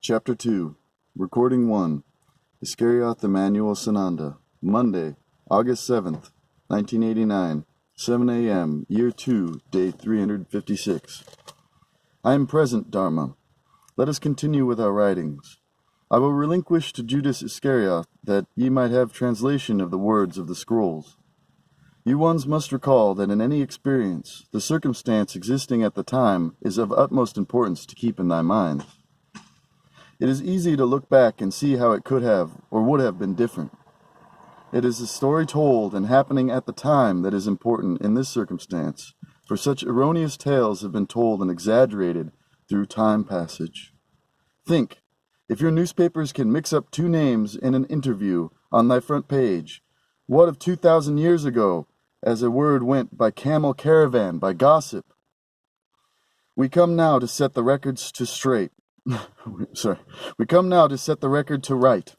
Chapter 2, Recording 1, Immanuel Sananda, Monday, August 7th, 1989, 7 a.m., Year 2, Day 356. I am present, Dharma. Let us continue with our writings. I will relinquish to Judas Iscariot that ye might have translation of the words of the scrolls. You ones must recall that in any experience, the circumstance existing at the time is of utmost importance to keep in thy mind. It is easy to look back and see how it could have or would have been different. It is the story told and happening at the time that is important in this circumstance, for such erroneous tales have been told and exaggerated through time passage. Think, if your newspapers can mix up two names in an interview on thy front page, what of 2,000 years ago, as a word went by camel caravan, by gossip? We come now to set the records to straight. We come now to set the record to right.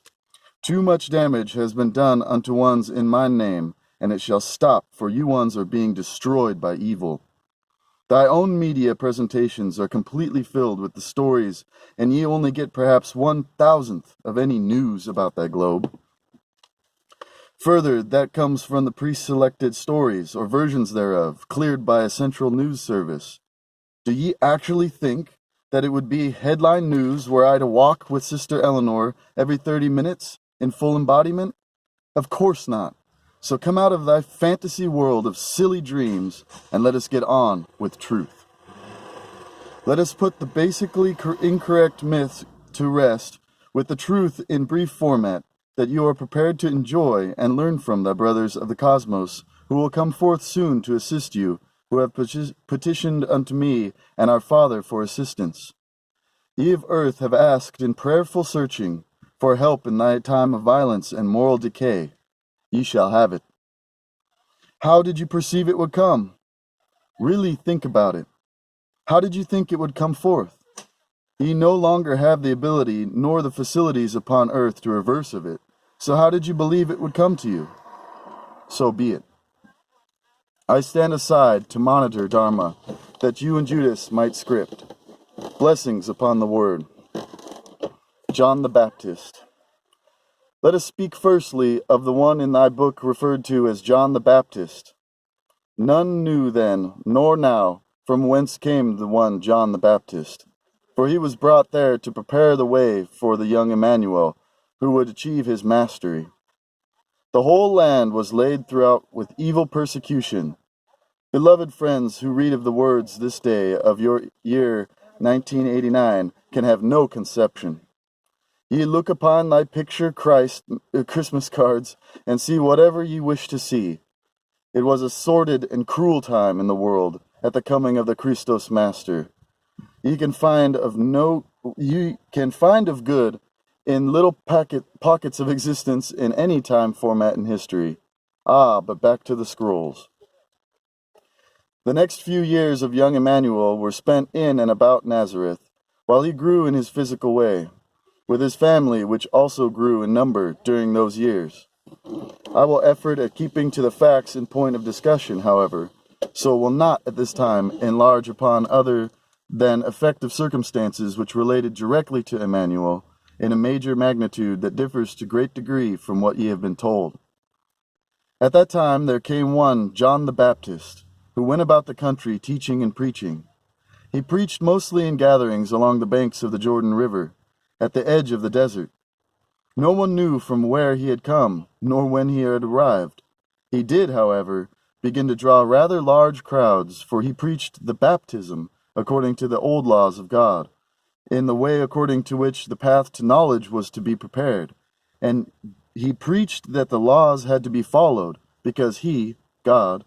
Too much damage has been done unto ones in my name, and it shall stop, for you ones are being destroyed by evil. Thy own media presentations are completely filled with the stories, and ye only get perhaps 1,000th of any news about thy globe. Further, that comes from the pre-selected stories, or versions thereof, cleared by a central news service. Do ye actually think that it would be headline news were I to walk with Sister Eleanor every 30 minutes in full embodiment? Of course not. So come out of thy fantasy world of silly dreams and let us get on with truth. Let us put the basically incorrect myths to rest with the truth in brief format that you are prepared to enjoy and learn from thy brothers of the cosmos who will come forth soon to assist you, who have petitioned unto me and our Father for assistance. Ye of earth have asked in prayerful searching for help in thy time of violence and moral decay. Ye shall have it. How did you perceive it would come? Really think about it. How did you think it would come forth? Ye no longer have the ability nor the facilities upon earth to reverse of it. So how did you believe it would come to you? So be it. I stand aside to monitor Dharma, that you and Judas might script. Blessings upon the word. John the Baptist. Let us speak firstly of the one in thy book referred to as John the Baptist. None knew then, nor now, from whence came the one John the Baptist, for he was brought there to prepare the way for the young Immanuel, who would achieve his mastery. The whole land was laid throughout with evil persecution. Beloved friends who read of the words this day of your year 1989 can have no conception. Ye look upon thy picture Christmas cards and see whatever ye wish to see. It was a sordid and cruel time in the world at the coming of the Christos Master. Ye can find of good in little pockets of existence in any time format in history. But back to the scrolls. The next few years of young Immanuel were spent in and about Nazareth, while he grew in his physical way, with his family, which also grew in number during those years. I will effort at keeping to the facts in point of discussion, however, so will not at this time enlarge upon other than effective circumstances which related directly to Immanuel in a major magnitude that differs to great degree from what ye have been told. At that time there came one, John the Baptist, who went about the country teaching and preaching. He preached mostly in gatherings along the banks of the Jordan River, at the edge of the desert. No one knew from where he had come, nor when he had arrived. He did, however, begin to draw rather large crowds, for he preached the baptism according to the old laws of God, in the way according to which the path to knowledge was to be prepared. And he preached that the laws had to be followed, because he, God,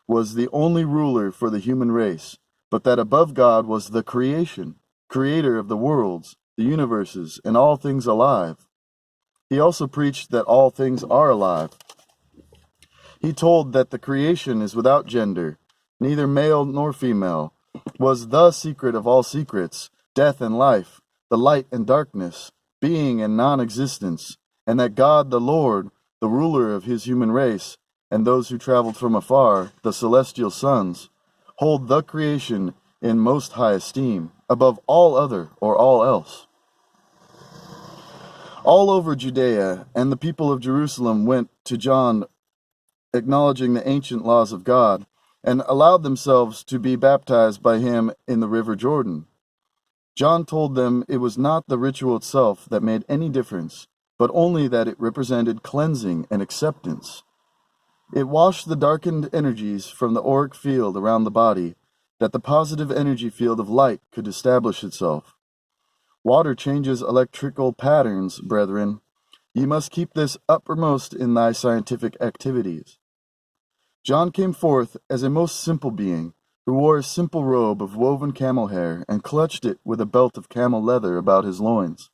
was the only ruler for the human race, but that above God was the creator of the worlds, the universes, and all things alive. He also preached that all things are alive. He told that the creation is without gender, neither male nor female, was the secret of all secrets, death and life, the light and darkness, being and non-existence, and that God the Lord, the ruler of his human race, and those who traveled from afar, the celestial sons, hold the creation in most high esteem, above all other or all else. All over Judea, and the people of Jerusalem went to John, acknowledging the ancient laws of God, and allowed themselves to be baptized by him in the river Jordan. John told them it was not the ritual itself that made any difference, but only that it represented cleansing and acceptance. It washed the darkened energies from the auric field around the body, that the positive energy field of light could establish itself. Water changes electrical patterns, brethren. Ye must keep this uppermost in thy scientific activities. John came forth as a most simple being, who wore a simple robe of woven camel hair and clutched it with a belt of camel leather about his loins.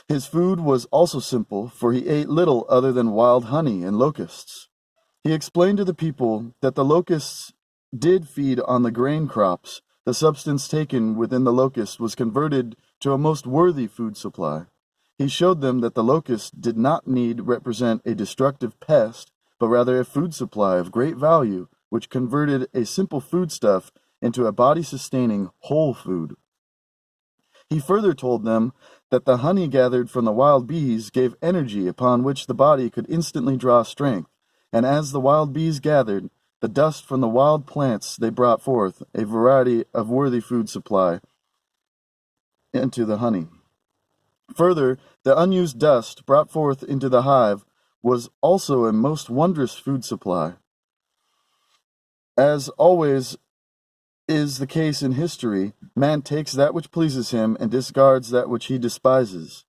His food was also simple, for he ate little other than wild honey and locusts. He explained to the people that the locusts did feed on the grain crops. The substance taken within the locust was converted to a most worthy food supply. He showed them that the locust did not need represent a destructive pest, but rather a food supply of great value, which converted a simple foodstuff into a body-sustaining whole food. He further told them that the honey gathered from the wild bees gave energy upon which the body could instantly draw strength, and as the wild bees gathered the dust from the wild plants, they brought forth a variety of worthy food supply into the honey. Further, the unused dust brought forth into the hive was also a most wondrous food supply. As always is the case in history, man takes that which pleases him and discards that which he despises.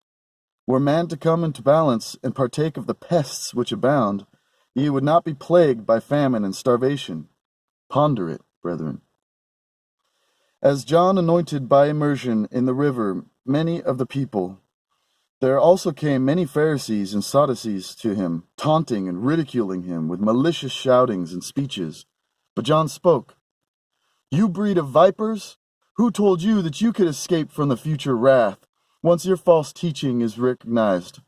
Were man to come into balance and partake of the pests which abound, ye would not be plagued by famine and starvation. Ponder it, brethren. As John anointed by immersion in the river many of the people, there also came many Pharisees and Sadducees to him, taunting and ridiculing him with malicious shoutings and speeches. But John spoke. You breed of vipers, who told you that you could escape from the future wrath, once your false teaching is recognized?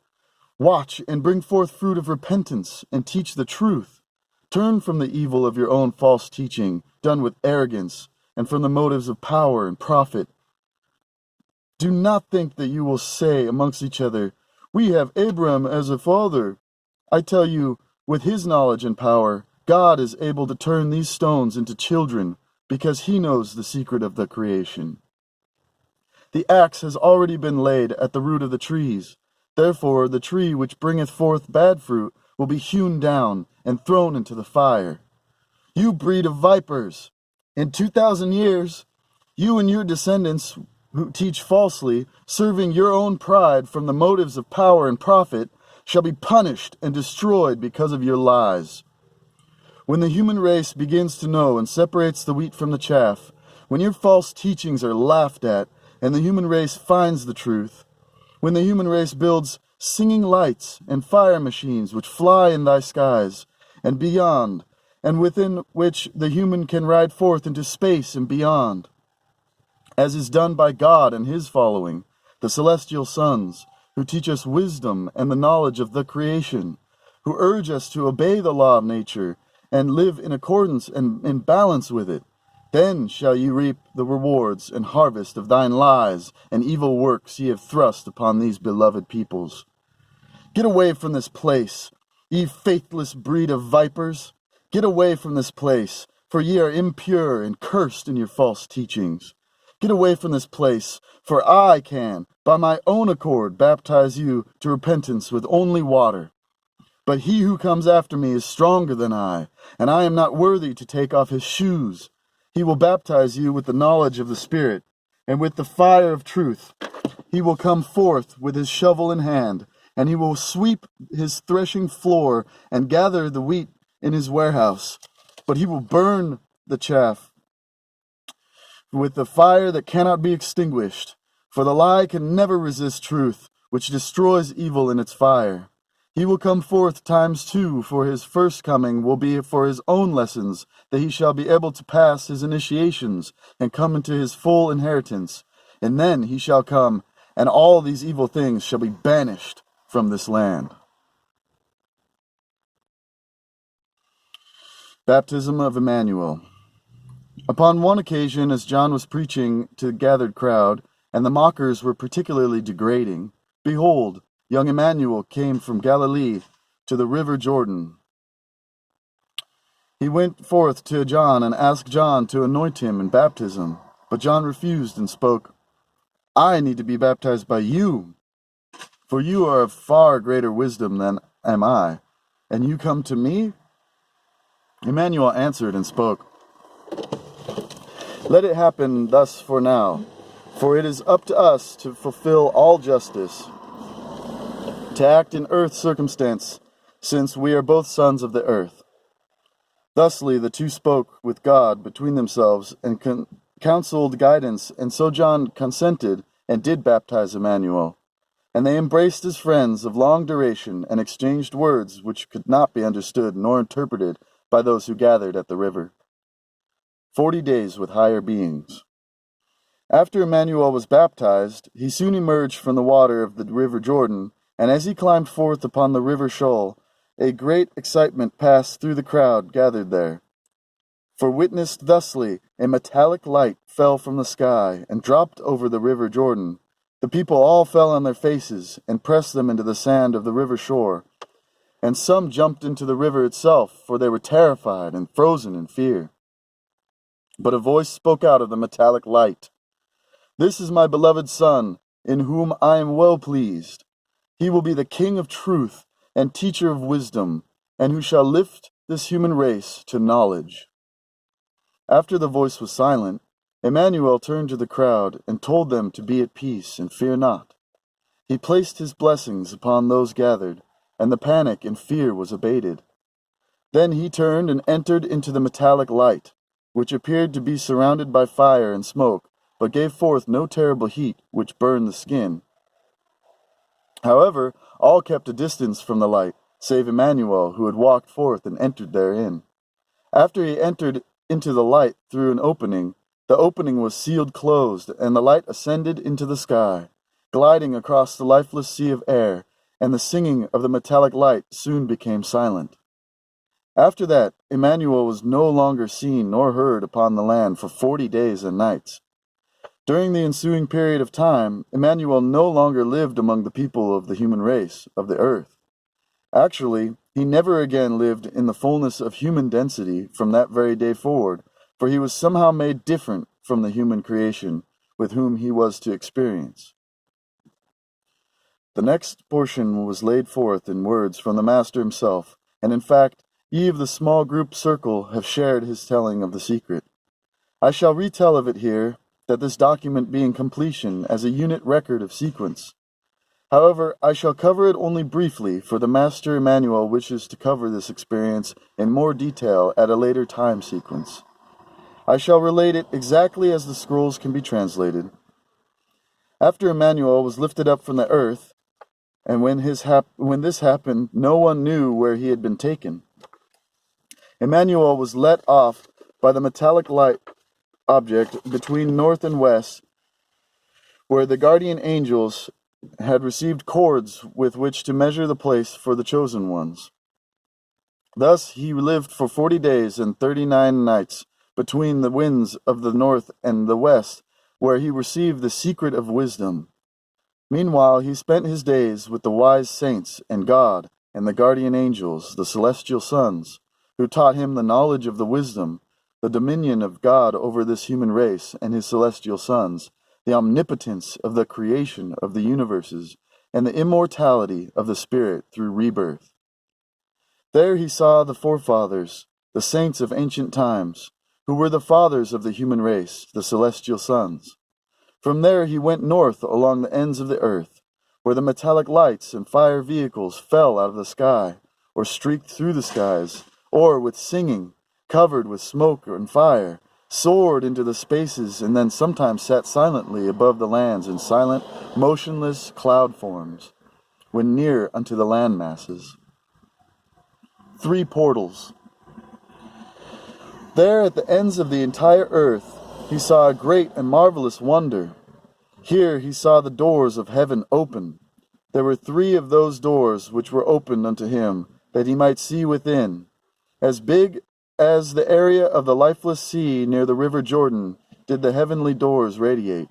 Watch and bring forth fruit of repentance and teach the truth. Turn from the evil of your own false teaching, done with arrogance, and from the motives of power and profit. Do not think that you will say amongst each other, we have Abraham as a father. I tell you, with his knowledge and power, God is able to turn these stones into children, because he knows the secret of the creation. The axe has already been laid at the root of the trees. Therefore the tree which bringeth forth bad fruit will be hewn down and thrown into the fire. You breed of vipers! In 2,000 years, you and your descendants who teach falsely, serving your own pride from the motives of power and profit, shall be punished and destroyed because of your lies. When the human race begins to know and separates the wheat from the chaff, when your false teachings are laughed at and the human race finds the truth, when the human race builds singing lights and fire machines which fly in thy skies and beyond, and within which the human can ride forth into space and beyond, as is done by God and his following, the celestial sons, who teach us wisdom and the knowledge of the creation, who urge us to obey the law of nature and live in accordance and in balance with it. Then shall ye reap the rewards and harvest of thine lies and evil works ye have thrust upon these beloved peoples. Get away from this place, ye faithless breed of vipers. Get away from this place, for ye are impure and cursed in your false teachings. Get away from this place, for I can, by my own accord, baptize you to repentance with only water. But he who comes after me is stronger than I, and I am not worthy to take off his shoes. He will baptize you with the knowledge of the Spirit, and with the fire of truth. He will come forth with his shovel in hand, and he will sweep his threshing floor and gather the wheat in his warehouse. But he will burn the chaff with the fire that cannot be extinguished. For the lie can never resist truth, which destroys evil in its fire. He will come forth times two, for his first coming will be for his own lessons, that he shall be able to pass his initiations and come into his full inheritance. And then he shall come, and all these evil things shall be banished from this land. Baptism of Immanuel. Upon one occasion, as John was preaching to the gathered crowd, and the mockers were particularly degrading, behold, young Immanuel came from Galilee to the river Jordan. He went forth to John and asked John to anoint him in baptism. But John refused and spoke, I need to be baptized by you, for you are of far greater wisdom than am I, and you come to me? Immanuel answered and spoke, Let it happen thus for now, for it is up to us to fulfill all justice, to act in earth's circumstance, since we are both sons of the earth. Thusly the two spoke with God between themselves and counseled guidance, and so John consented and did baptize Immanuel. And they embraced as friends of long duration and exchanged words which could not be understood nor interpreted by those who gathered at the river. 40 days with higher beings. After Immanuel was baptized, he soon emerged from the water of the river Jordan, and as he climbed forth upon the river shoal, a great excitement passed through the crowd gathered there. For witnessed thusly, a metallic light fell from the sky and dropped over the river Jordan. The people all fell on their faces and pressed them into the sand of the river shore, and some jumped into the river itself, for they were terrified and frozen in fear. But a voice spoke out of the metallic light, This is my beloved Son, in whom I am well pleased. He will be the King of truth and teacher of wisdom, and who shall lift this human race to knowledge. After the voice was silent, Immanuel turned to the crowd and told them to be at peace and fear not. He placed his blessings upon those gathered, and the panic and fear was abated. Then he turned and entered into the metallic light, which appeared to be surrounded by fire and smoke, but gave forth no terrible heat which burned the skin. However, all kept a distance from the light, save Immanuel, who had walked forth and entered therein. After he entered into the light through an opening, the opening was sealed closed, and the light ascended into the sky, gliding across the lifeless sea of air, and the singing of the metallic light soon became silent. After that, Immanuel was no longer seen nor heard upon the land for 40 days and nights. During the ensuing period of time, Immanuel no longer lived among the people of the human race, of the earth. Actually, he never again lived in the fullness of human density from that very day forward, for he was somehow made different from the human creation with whom he was to experience. The next portion was laid forth in words from the Master himself, and in fact, ye of the small group circle have shared his telling of the secret. I shall retell of it here, that this document being completion as a unit record of sequence. However, I shall cover it only briefly, for the Master Immanuel wishes to cover this experience in more detail at a later time sequence. I shall relate it exactly as the scrolls can be translated. After Immanuel was lifted up from the earth, and when this happened, no one knew where he had been taken. Immanuel was let off by the metallic light object between north and west, where the guardian angels had received cords with which to measure the place for the chosen ones. Thus he lived for 40 days and 39 nights between the winds of the north and the west, where he received the secret of wisdom. Meanwhile he spent his days with the wise saints and God and the guardian angels, the celestial sons, who taught him the knowledge of the wisdom, the dominion of God over this human race and his celestial sons, the omnipotence of the creation of the universes, and the immortality of the spirit through rebirth. There he saw the forefathers, the saints of ancient times, who were the fathers of the human race, the celestial sons. From there he went north along the ends of the earth, where the metallic lights and fire vehicles fell out of the sky, or streaked through the skies, or with singing, covered with smoke and fire, soared into the spaces, and then sometimes sat silently above the lands in silent, motionless cloud forms, when near unto the land masses. 3 portals. There at the ends of the entire earth he saw a great and marvelous wonder. Here he saw the doors of heaven open. There were 3 of those doors which were opened unto him, that he might see within. As big as the area of the lifeless sea near the river Jordan did the heavenly doors radiate,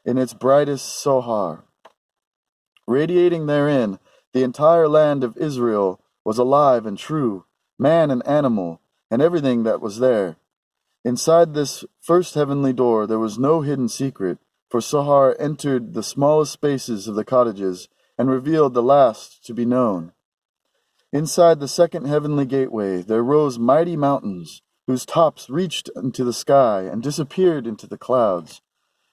in its brightest sohar. Radiating therein, the entire land of Israel was alive and true, man and animal, and everything that was there. Inside this first heavenly door there was no hidden secret, for Sahar entered the smallest spaces of the cottages and revealed the last to be known. Inside the second heavenly gateway there rose mighty mountains, whose tops reached into the sky and disappeared into the clouds.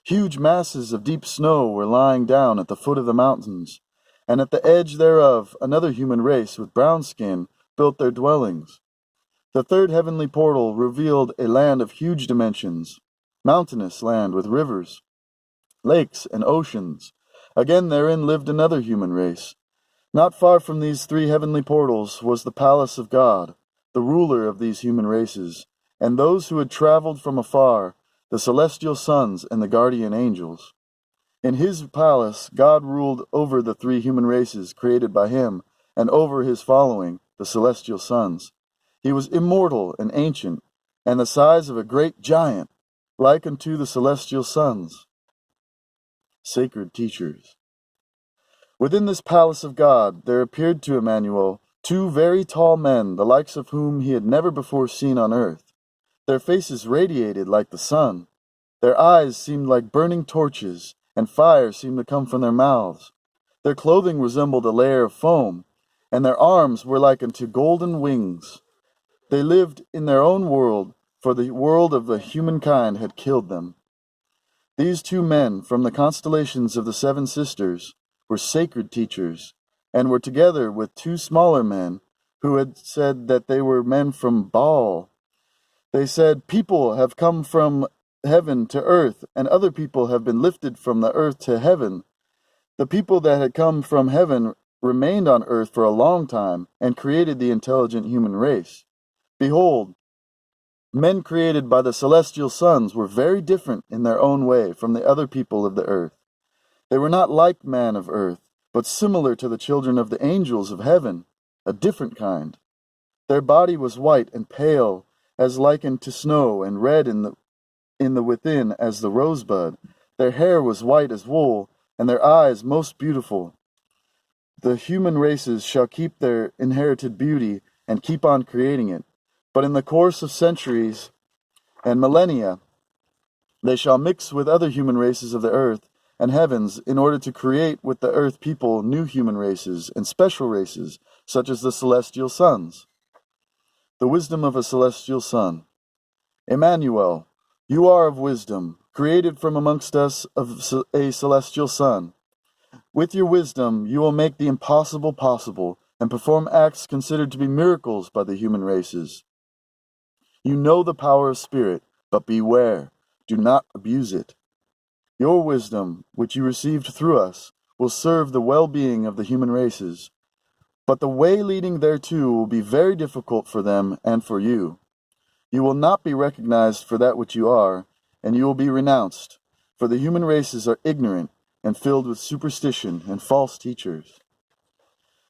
Huge masses of deep snow were lying down at the foot of the mountains, and at the edge thereof another human race with brown skin built their dwellings. The third heavenly portal revealed a land of huge dimensions, mountainous land with rivers, lakes, and oceans. Again therein lived another human race. Not far from these three heavenly portals was the palace of God, the ruler of these human races, and those who had traveled from afar, the celestial sons and the guardian angels. In his palace God ruled over the three human races created by him, and over his following, the celestial sons. He was immortal and ancient, and the size of a great giant, like unto the celestial sons. Sacred teachers. Within this palace of God there appeared to Immanuel two very tall men, the likes of whom he had never before seen on earth. Their faces radiated like the sun. Their eyes seemed like burning torches, and fire seemed to come from their mouths. Their clothing resembled a layer of foam, and their arms were like unto golden wings. They lived in their own world, for the world of the humankind had killed them. These two men, from the constellations of the seven sisters, were sacred teachers, and were together with two smaller men, who had said that they were men from Baal. They said, "People have come from heaven to earth, and other people have been lifted from the earth to heaven." The people that had come from heaven remained on earth for a long time, and created the intelligent human race. Behold, men created by the celestial sons were very different in their own way from the other people of the earth. They were not like man of earth, but similar to the children of the angels of heaven, a different kind. Their body was white and pale, as likened to snow, and red in the within as the rosebud. Their hair was white as wool, and their eyes most beautiful. The human races shall keep their inherited beauty and keep on creating it. But in the course of centuries and millennia, they shall mix with other human races of the earth and heavens in order to create with the earth people new human races and special races, such as the celestial sons. The wisdom of a celestial son. Immanuel, you are of wisdom, created from amongst us of a celestial son. With your wisdom you will make the impossible possible and perform acts considered to be miracles by the human races. You know the power of spirit, but beware, do not abuse it. Your wisdom, which you received through us, will serve the well-being of the human races, but the way leading thereto will be very difficult for them and for you. You will not be recognized for that which you are, and you will be renounced, for the human races are ignorant and filled with superstition and false teachers.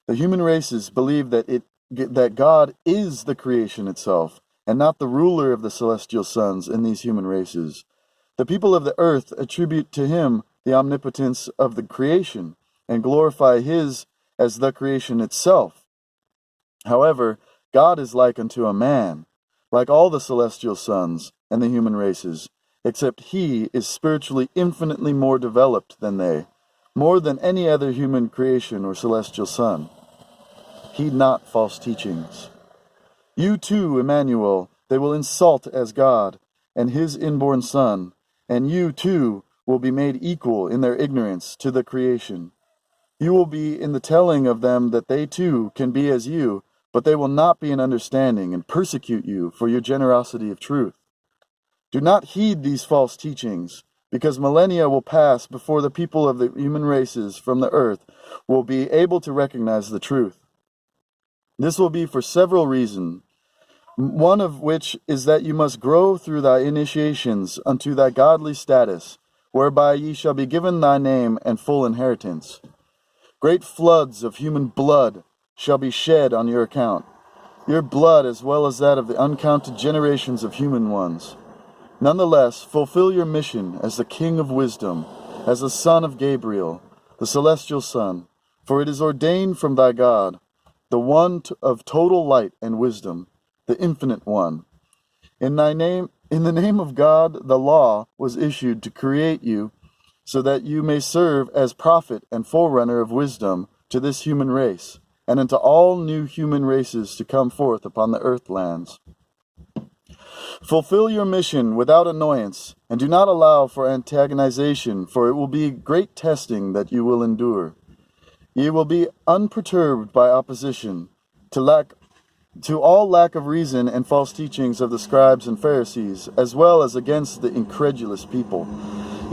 The human races believe that God is the creation itself, and not the ruler of the celestial sons in these human races. The people of the earth attribute to him the omnipotence of the creation, and glorify his as the creation itself. However, God is like unto a man, like all the celestial sons and the human races, except he is spiritually infinitely more developed than they, more than any other human creation or celestial son. Heed not false teachings. You too, Immanuel, they will insult as God and his inborn son, and you too will be made equal in their ignorance to the creation. You will be in the telling of them that they too can be as you, but they will not be in understanding and persecute you for your generosity of truth. Do not heed these false teachings, because millennia will pass before the people of the human races from the earth will be able to recognize the truth. This will be for several reasons, one of which is that you must grow through thy initiations unto thy godly status, whereby ye shall be given thy name and full inheritance. Great floods of human blood shall be shed on your account, your blood as well as that of the uncounted generations of human ones. Nonetheless, fulfill your mission as the King of Wisdom, as the son of Gabriel, the celestial son, For it is ordained from thy God, the one of total light and wisdom, the infinite one. In the name of God, the law was issued to create you, so that you may serve as prophet and forerunner of wisdom to this human race, and unto all new human races to come forth upon the earth lands. Fulfill your mission without annoyance, and do not allow for antagonization, for it will be great testing that you will endure. Ye will be unperturbed by opposition, to all lack of reason and false teachings of the scribes and Pharisees, as well as against the incredulous people.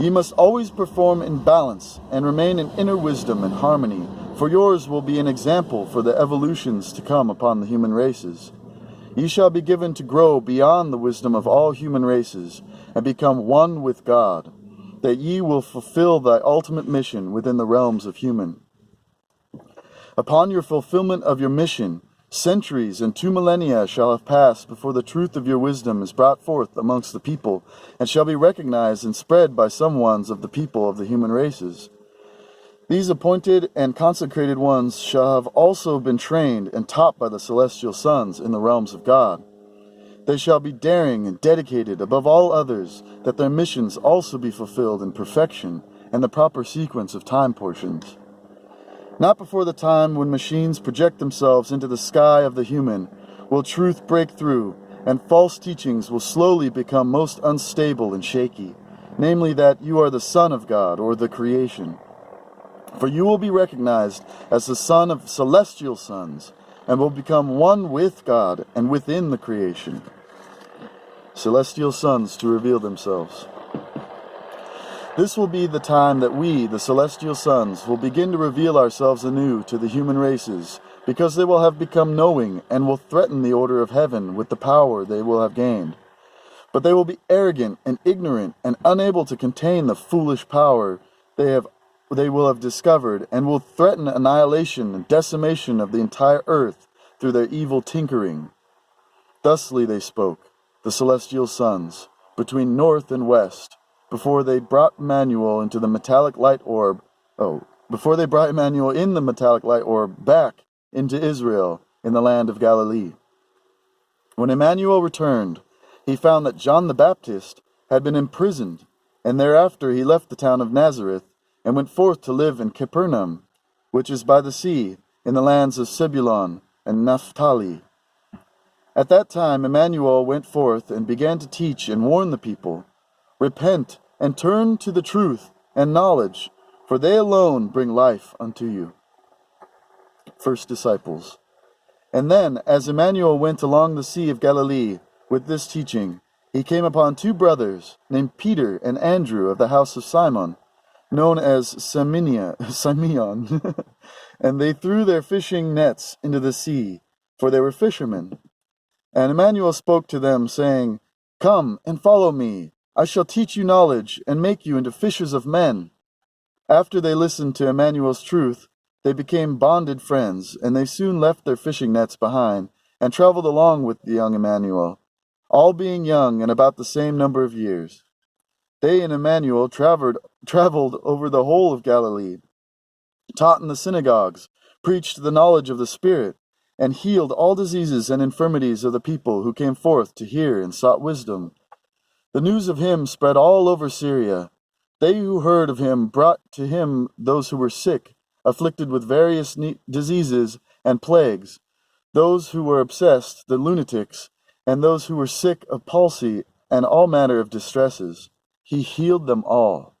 Ye must always perform in balance, and remain in inner wisdom and harmony, for yours will be an example for the evolutions to come upon the human races. Ye shall be given to grow beyond the wisdom of all human races, and become one with God, that ye will fulfill thy ultimate mission within the realms of human. Upon your fulfillment of your mission, centuries and 2 millennia shall have passed before the truth of your wisdom is brought forth amongst the people, and shall be recognized and spread by some ones of the people of the human races. These appointed and consecrated ones shall have also been trained and taught by the celestial sons in the realms of God. They shall be daring and dedicated above all others, that their missions also be fulfilled in perfection and the proper sequence of time portions. Not before the time when machines project themselves into the sky of the human will truth break through, and false teachings will slowly become most unstable and shaky, namely that you are the Son of God or the creation. For you will be recognized as the son of celestial sons, and will become one with God and within the creation. Celestial sons to reveal themselves. This will be the time that we, the celestial sons, will begin to reveal ourselves anew to the human races, because they will have become knowing and will threaten the order of heaven with the power they will have gained. But they will be arrogant and ignorant and unable to contain the foolish power they will have discovered, and will threaten annihilation and decimation of the entire earth through their evil tinkering. Thusly they spoke, the celestial sons, between north and west, before they brought Immanuel into the metallic light orb. Before they brought Immanuel in the metallic light orb back into Israel in the land of Galilee. When Immanuel returned, he found that John the Baptist had been imprisoned, and thereafter he left the town of Nazareth and went forth to live in Capernaum, which is by the sea, in the lands of Zebulun and Naphtali. At that time Immanuel went forth and began to teach and warn the people, Repent and turn to the truth and knowledge, for they alone bring life unto you. First Disciples. And then, as Immanuel went along the Sea of Galilee with this teaching, he came upon 2 brothers, named Peter and Andrew of the house of Simon, known as Simeon, and they threw their fishing nets into the sea, for they were fishermen. And Immanuel spoke to them, saying, Come and follow me, I shall teach you knowledge, and make you into fishers of men. After they listened to Immanuel's truth, they became bonded friends, and they soon left their fishing nets behind, and traveled along with the young Immanuel, all being young and about the same number of years. They and Immanuel traveled over the whole of Galilee, taught in the synagogues, preached the knowledge of the Spirit, and healed all diseases and infirmities of the people who came forth to hear and sought wisdom. The news of him spread all over Syria. They who heard of him brought to him those who were sick, afflicted with various diseases and plagues, those who were obsessed, the lunatics, and those who were sick of palsy and all manner of distresses. He healed them all.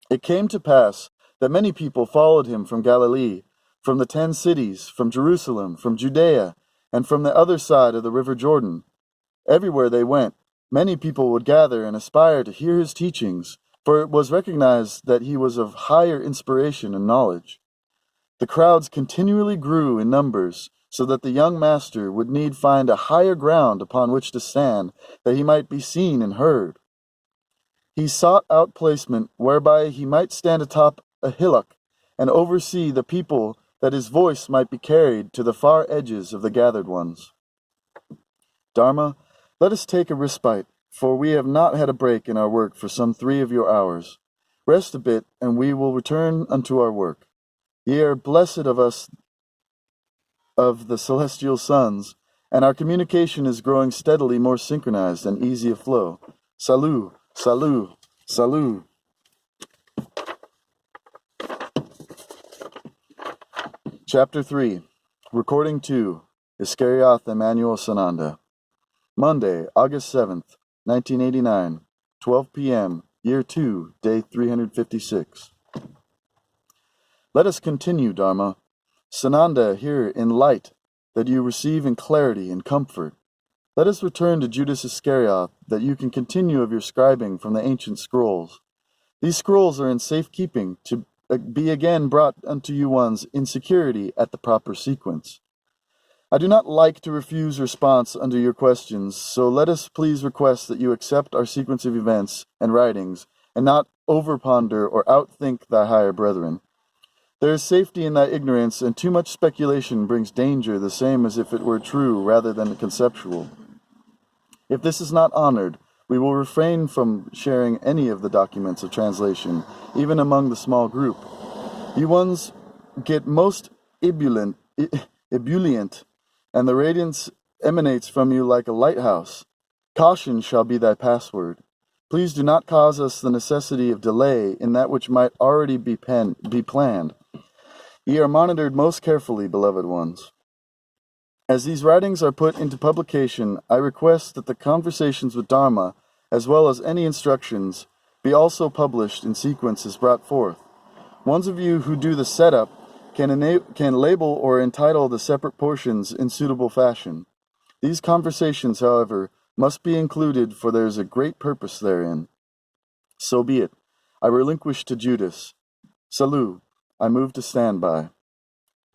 It came to pass that many people followed him from Galilee, from the 10 cities, from Jerusalem, from Judea, and from the other side of the river Jordan. Everywhere they went, many people would gather and aspire to hear his teachings, for it was recognized that he was of higher inspiration and knowledge. The crowds continually grew in numbers, so that the young master would need find a higher ground upon which to stand, that he might be seen and heard. He sought out placement whereby he might stand atop a hillock and oversee the people, that his voice might be carried to the far edges of the gathered ones. Dharma, let us take a respite, for we have not had a break in our work for some 3 of your hours. Rest a bit, and we will return unto our work. Ye are blessed of us of the celestial sons, and our communication is growing steadily more synchronized and easy of flow. Salut, salut, salut. Chapter 3, Recording 2, Iskarioth Immanuel Sananda. Monday, August 7th, 1989, 12 p.m., Year 2, Day 356. Let us continue, Dharma. Sananda, here in light, that you receive in clarity and comfort. Let us return to Judas Iscariot, that you can continue of your scribing from the ancient scrolls. These scrolls are in safekeeping, to be again brought unto you ones in security at the proper sequence. I do not like to refuse response unto your questions, so let us please request that you accept our sequence of events and writings, and not overponder or outthink thy higher brethren. There is safety in thy ignorance, and too much speculation brings danger, the same as if it were true rather than conceptual. If this is not honored, we will refrain from sharing any of the documents of translation, even among the small group. You ones get most ebullient, and the radiance emanates from you like a lighthouse. Caution shall be thy password. Please do not cause us the necessity of delay in that which might already be planned. Ye are monitored most carefully, beloved ones. As these writings are put into publication, I request that the conversations with Dharma, as well as any instructions, be also published in sequence as brought forth. Ones of you who do the setup can label or entitle the separate portions in suitable fashion. These conversations, however, must be included, for there is a great purpose therein. So be it. I relinquish to Judas. Salut. I move to standby.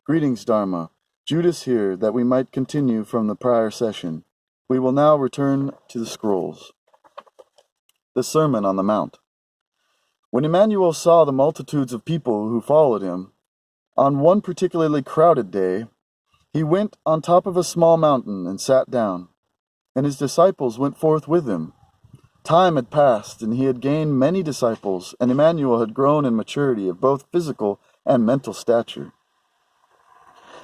Greetings, Dharma. Judas here, that we might continue from the prior session. We will now return to the scrolls. The Sermon on the Mount. When Immanuel saw the multitudes of people who followed him, on one particularly crowded day, he went on top of a small mountain and sat down, and his disciples went forth with him. Time had passed, and he had gained many disciples, and Immanuel had grown in maturity of both physical and mental stature.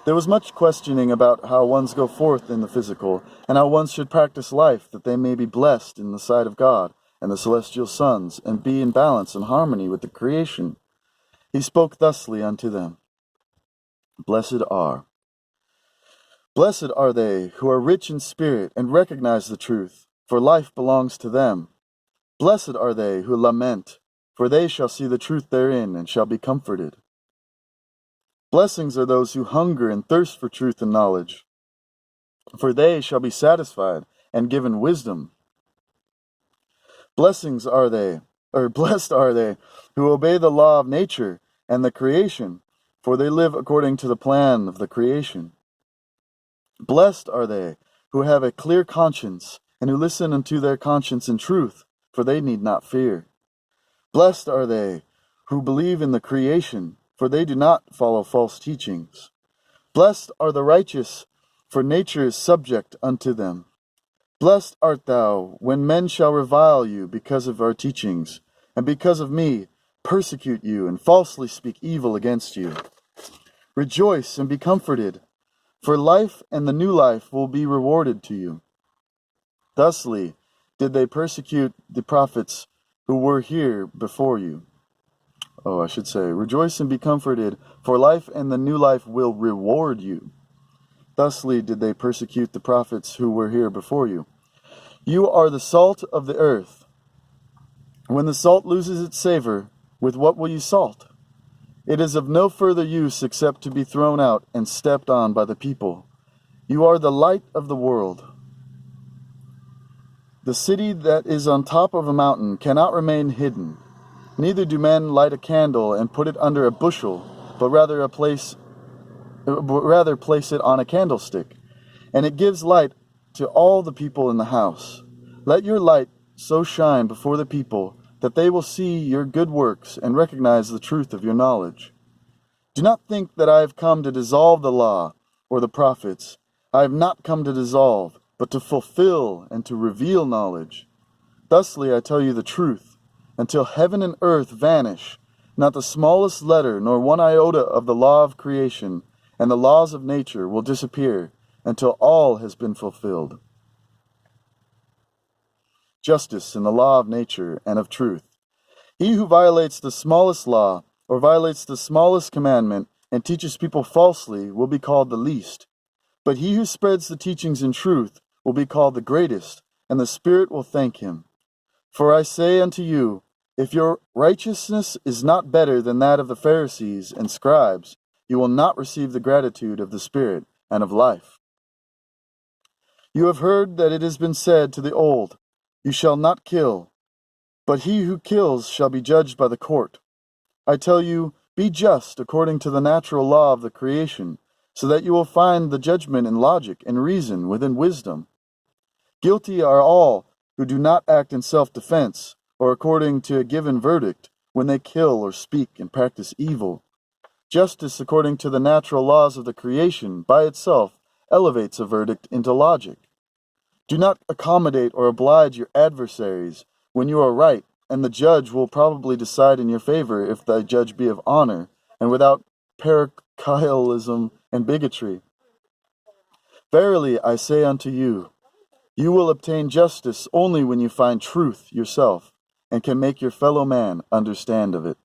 There was much questioning about how ones go forth in the physical, and how ones should practice life that they may be blessed in the sight of God and the celestial sons, and be in balance and harmony with the creation. He spoke thusly unto them. Blessed are they who are rich in spirit and recognize the truth, for life belongs to them. Blessed are they who lament, for they shall see the truth therein and shall be comforted. Blessings are those who hunger and thirst for truth and knowledge, for they shall be satisfied and given wisdom. Blessed are they who obey the law of nature and the creation, for they live according to the plan of the creation. Blessed are they who have a clear conscience, and who listen unto their conscience in truth, for they need not fear. Blessed are they who believe in the creation, for they do not follow false teachings. Blessed are the righteous, for nature is subject unto them. Blessed art thou when men shall revile you because of our teachings, and because of me persecute you and falsely speak evil against you. Rejoice and be comforted, for life and the new life will be rewarded to you. Thusly did they persecute the prophets who were here before you. Rejoice and be comforted, for life and the new life will reward you. Thusly did they persecute the prophets who were here before you. You are the salt of the earth. When the salt loses its savor, with what will you salt? It is of no further use except to be thrown out and stepped on by the people. You are the light of the world. The city that is on top of a mountain cannot remain hidden. Neither do men light a candle and put it under a bushel, but rather place it on a candlestick, and it gives light to all the people in the house. Let your light so shine before the people that they will see your good works and recognize the truth of your knowledge. Do not think that I have come to dissolve the law or the prophets. I have not come to dissolve, but to fulfill and to reveal knowledge. Thusly I tell you the truth. Until heaven and earth vanish, Not the smallest letter nor one iota of the law of creation and the laws of nature will disappear until all has been fulfilled. Justice in the law of nature and of truth. He who violates the smallest law or violates the smallest commandment and teaches people falsely will be called the least. But he who spreads the teachings in truth will be called the greatest, and the Spirit will thank him. For I say unto you, if your righteousness is not better than that of the Pharisees and scribes, you will not receive the gratitude of the Spirit and of life. You have heard that it has been said to the old, You shall not kill, but he who kills shall be judged by the court. I tell you, be just according to the natural law of the creation, so that you will find the judgment in logic and reason within wisdom. Guilty are all who do not act in self-defense or according to a given verdict when they kill or speak and practice evil. Justice according to the natural laws of the creation by itself elevates a verdict into logic. Do not accommodate or oblige your adversaries when you are right, and the judge will probably decide in your favor if thy judge be of honor and without parochialism and bigotry. Verily I say unto you, you will obtain justice only when you find truth yourself and can make your fellow man understand of it.